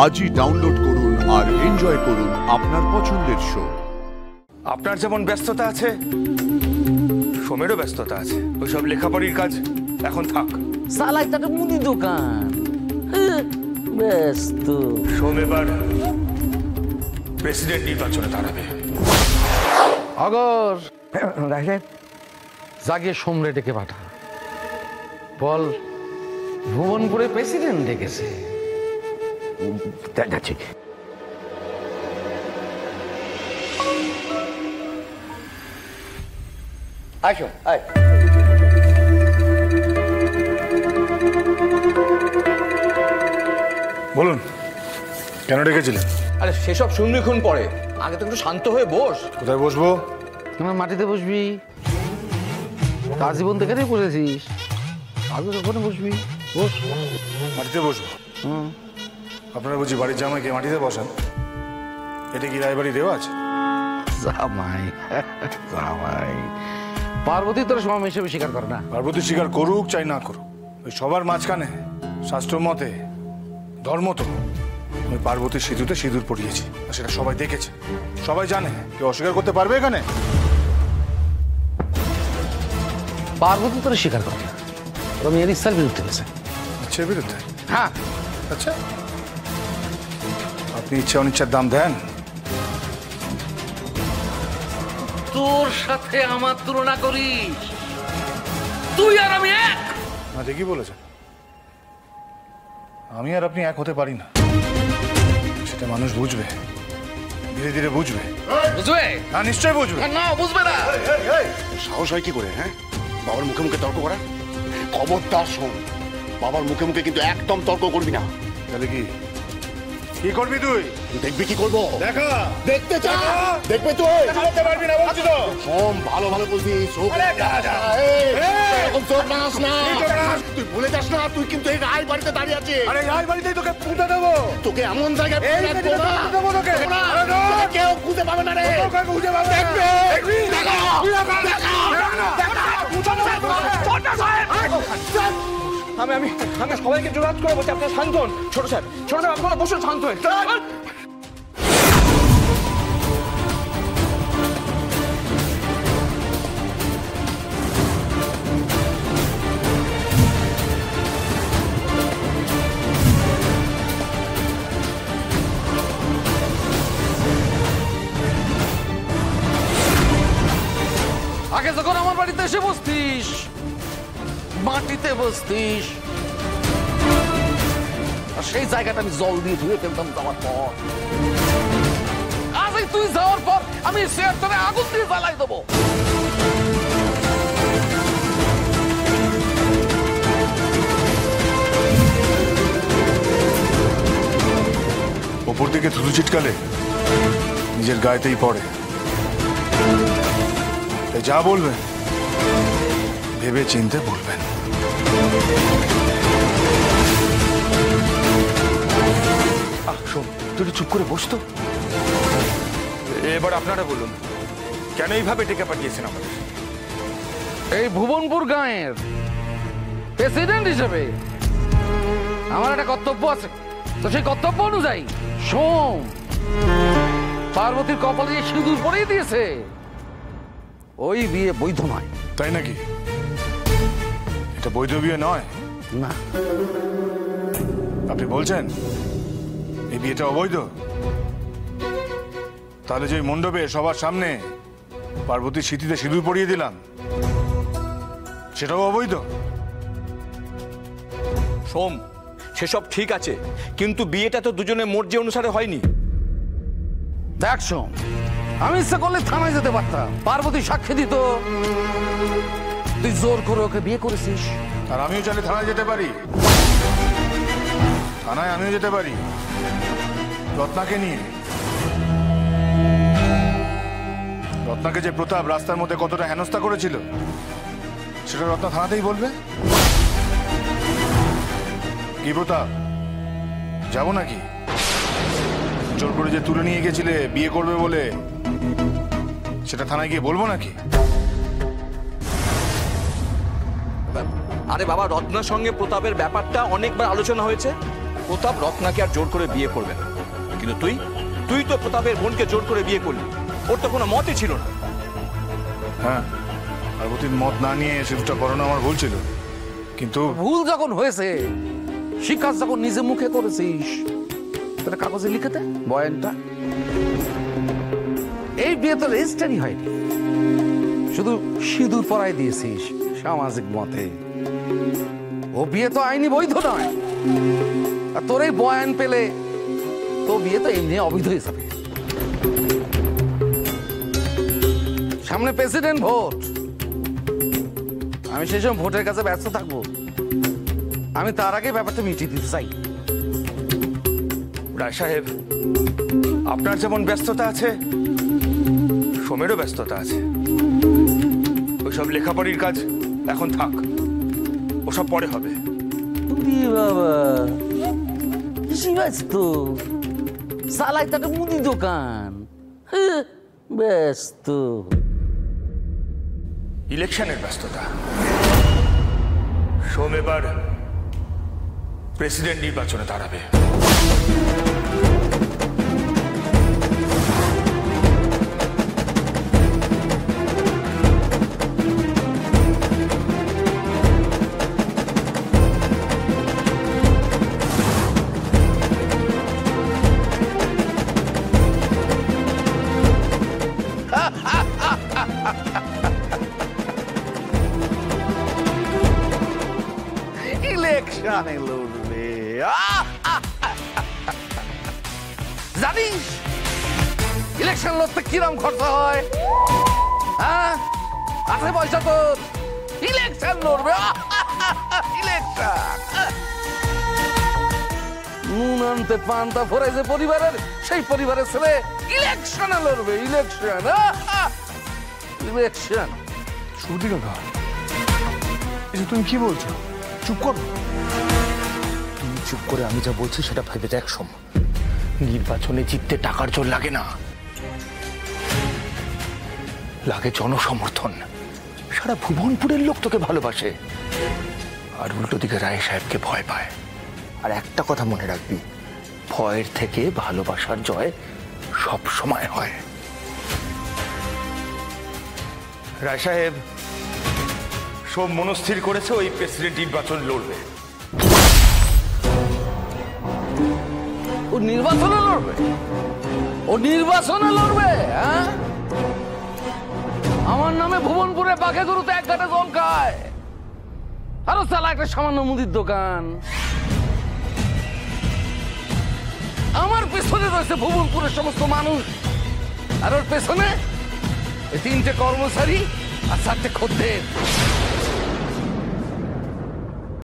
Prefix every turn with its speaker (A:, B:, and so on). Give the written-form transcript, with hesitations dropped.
A: আজই ডাউনলোড করুন আর এনজয় করুন আপনার পছন্দের শো।
B: আপনার যেমন ব্যস্ততা আছে, সোমেরও ব্যস্ততা আছে। ওইসব লেখাপড়ির কাজ এখন থাক।
C: সালাই তো একটা মুদি দোকান, ব্যস্ত।
B: সোম এবার প্রেসিডেন্ট নির্বাচনে দাঁড়াবে।
D: আগর জাগিয়ে সোমরে ডেকে পাঠা, বল ভুবনপুরে প্রেসিডেন্ট ডেকেছে।
B: যাচ্ছি।
C: আসো, আয়।
B: বলুন, কেন ডেকেছিলেন?
E: আরে সেসব শুনবিক্ষণ পরে, আগে তো একটু শান্ত হয়ে বস।
B: কোথায় বসবো?
D: তোমার মাটিতে বসবি, জীবন থেকে বসেছিস, আগে ওখানে বসবি, বস।
B: মাটিতে বসবো? আপনারা বুঝি বাড়ির জামাইকে মাটিতে বসান? এটা কি রায়বাড়ি রেওয়াজ?
D: জামাই জামাই পার্বতী তোর সময় হিসেবে স্বীকার করে না।
B: পার্বতী স্বীকার করুক চাই না করুক, ওই সবার মাঝখানে শাস্ত্র মতে ধর্ম তো আমি পার্বতীর সিঁদুতে সিঁদুর পরিয়েছি, আর সেটা সবাই দেখেছে, সবাই জানে। কেউ অস্বীকার করতে পারবে এখানে?
D: পার্বতী তোর স্বীকার করে না, ওর মেয়ের ইচ্ছার বিরুদ্ধে গেছে।
B: ইচ্ছের বিরুদ্ধে?
D: হ্যাঁ।
B: আচ্ছা, আপনি ইচ্ছা অনিচ্ছার দাম দেন?
D: তোর সাথে আমার তুলনা করিস? তুই আর আমি এক?
B: না, ঠিকই বলেছেন, আমি আর আপনি এক হতে পারি না। সেটা মানুষ বুঝবে, ধীরে ধীরে বুঝবে।
D: বুঝবে
B: না, নিশ্চয়ই বুঝবে।
D: না, বুঝবে না।
F: সাহস হয় কি করে, হ্যাঁ, বাবার মুখে মুখে তর্ক করা? খবরদার শোন, বাবার মুখে মুখে কিন্তু একদম তর্ক করবি না।
B: তাহলে কি কি করবি তুই?
F: দেখবি কি করবো?
B: দেখা
F: দেখতে চা, দেখবে তুই
B: করতে পারবি না বলছি তো।
F: শোন, ভালো ভালো বুঝিস, তুই ভুলে যাস না, তুই কিন্তু এই রায় বাড়িতে দাঁড়িয়ে আছিস।
B: আরে এই বাড়িতেই তোকে পুঁতে দেবো,
F: তোকে এমন জায়গায়
B: দেবো তোকে,
F: কেউ খুঁজে পাবে না রে।
B: খুঁজে পাবে।
F: দেখবে,
E: আমি আমি আমি সবাইকে জোরাজ করে বলছি, আপনার শান্ত হন। ছোট সাহেব, আপনারা বসুন শান্ত হয়ে।
D: আগে যখন আমার বাড়িতে এসে বসতিস, মাটিতে বসতিস, আর সেই জায়গাটা আমি জল দিয়ে ধুয়ে ফেলতাম যাওয়ার পর। আজ তুই যাওয়ার পর আমি শেয়ার করে আগুন দিয়ে জ্বালাই দেবো।
B: ওপর দিকে থুতু ছিটকালে নিজের গায়েতেই পড়ে। তাই যা বলবেন ভেবে চিনতে বলবেন।
E: শোন, তুই চুপ করে বসতো। এবার আপনারা বলুন, কেন এইভাবে ডেকে পাঠিয়েছেন আমাদের?
D: এই ভুবনপুর গাঁয়ের প্রেসিডেন্ট হিসেবে আমার একটা কর্তব্য আছে, তো সেই কর্তব্য অনুযায়ী সোম পার্বতীর কপালে যে সিঁদুর পরিয়ে দিয়েছে, ওই বিয়ে বৈধ নয়।
B: তাই নাকি? এটা বৈধ বিয়ে নয়?
D: না।
B: আপনি বলছেন এই বিয়েটা অবৈধ? তাহলে যে মণ্ডপে সবার সামনে পার্বতীর স্মৃতিতে সিঁদুর পরিয়ে দিলাম, সেটাও অবৈধ?
E: সোম, সেসব ঠিক আছে, কিন্তু বিয়েটা তো দুজনের মর্জি অনুসারে হয়নি।
D: দেখ সোম, আমি ইচ্ছা করলে থানায় যেতে পারতাম, পার্বতী সাক্ষী দিত, তুই জোর করে ওকে বিয়ে করেছিস।
B: আর আমিও চাইলে থানায় যেতে পারি, থানায় আমিও যেতে পারি রত্নাকে নিয়ে। রত্নাকে যে প্রতাপ রাস্তার মধ্যে কতটা হেনস্থা করেছিল, সেটা রত্না থানাতেই বলবে। কি প্রতাপ, যাবো নাকি? জোর করে যে তুলে নিয়ে গেছিলে বিয়ে করবে বলে, সেটা থানায় গিয়ে বলবো নাকি?
E: আরে বাবা, রত্নার সঙ্গে প্রতাপের ব্যাপারটা অনেকবার আলোচনা হয়েছে, ও প্রতাপ রত্নাকে আর জোর করে বিয়ে করবে না, কিন্তু তুই তুই তো প্রতাপের বোনকে জোর করে বিয়ে করলি। ওর তো কোনো মতই ছিল না।
B: হ্যাঁ, পার্বতীর মত না নিয়ে সিঁদুরটা পরানো আমার ভুল ছিল, কিন্তু
D: ভুল যখন হয়েছে, শিকার যখন নিজে মুখে করেছিস, তাহলে কাগজে লিখে দে বয়ানটা। এই বিয়ে তো রেজিস্টারই হয়নি, শুধু সিঁদুর পরাই দিয়েছিস সামাজিক মতে। ও বিয়ে তো আইনি বৈধ নয়। আর তোর এই বয়ান পেলে তো বিয়ে তো এমনি অবৈধ হয়ে যাবে। সামনে প্রেসিডেন্ট ভোট, আমি সেই সময় ভোটের কাছে ব্যস্ত থাকবো। আমি তার আগে ব্যাপারটা মিটিয়ে দিতে চাই।
E: রায় সাহেব, আপনার যেমন ব্যস্ততা আছে, সোমেরও ব্যস্ততা আছে। ওইসব লেখাপড়ির কাজ এখন থাক, ওসব পরে হবে।
C: বাবা বেশি ব্যস্ত, চালাই তো একটা মুদি দোকান। ব্যস্ত
E: ইলেকশনের ব্যস্ততা। সোম এবার প্রেসিডেন্ট নির্বাচনে দাঁড়াবে।
D: ইলেকশনে লড়বে। জানিস ইলেকশন লড়তে কিরম খরচা হয়? হ্যাঁ, আছে পয়সা তোর? ইলেকশন লড়বে, ইলেকশন। নুন আনতে পান্তা ফোরাই যে পরিবারের, সেই পরিবারের ছেলে ইলেকশনে লড়বে। Election, election.
B: সত্যি কথা, তুমি কি বলছো? চুপ করো।
E: তুমি চুপ করে আমি যা বলছি সেটা ভেবে দেখ সোম। নির্বাচনে জিততে টাকার জোর লাগে না, লাগে জনসমর্থন। সারা ভুবনপুরের লোক তোকে ভালোবাসে, আর উল্টো দিকে রায় সাহেবকে ভয় পায়। আর একটা কথা মনে রাখবি, ভয়ের থেকে ভালোবাসার জয় সব সময় হয়। রায় সাহেব, সব মনস্থির করেছে ওই প্রেসিডেন্ট নির্বাচন লড়বে।
D: ও নির্বাচনে লড়বে? ও নির্বাচনে লড়বে? হ্যাঁ, আমার নামে ভুবনপুরে বাঘে গরুতে এক ঘাটে জল খায়, আরো চালা একটা সামান্য মুদির দোকান। আমার পেছনে রয়েছে ভুবনপুরের সমস্ত মানুষ, আর ওর পেছনে এই 3টে কর্মচারী আর 4টে খদ্দের।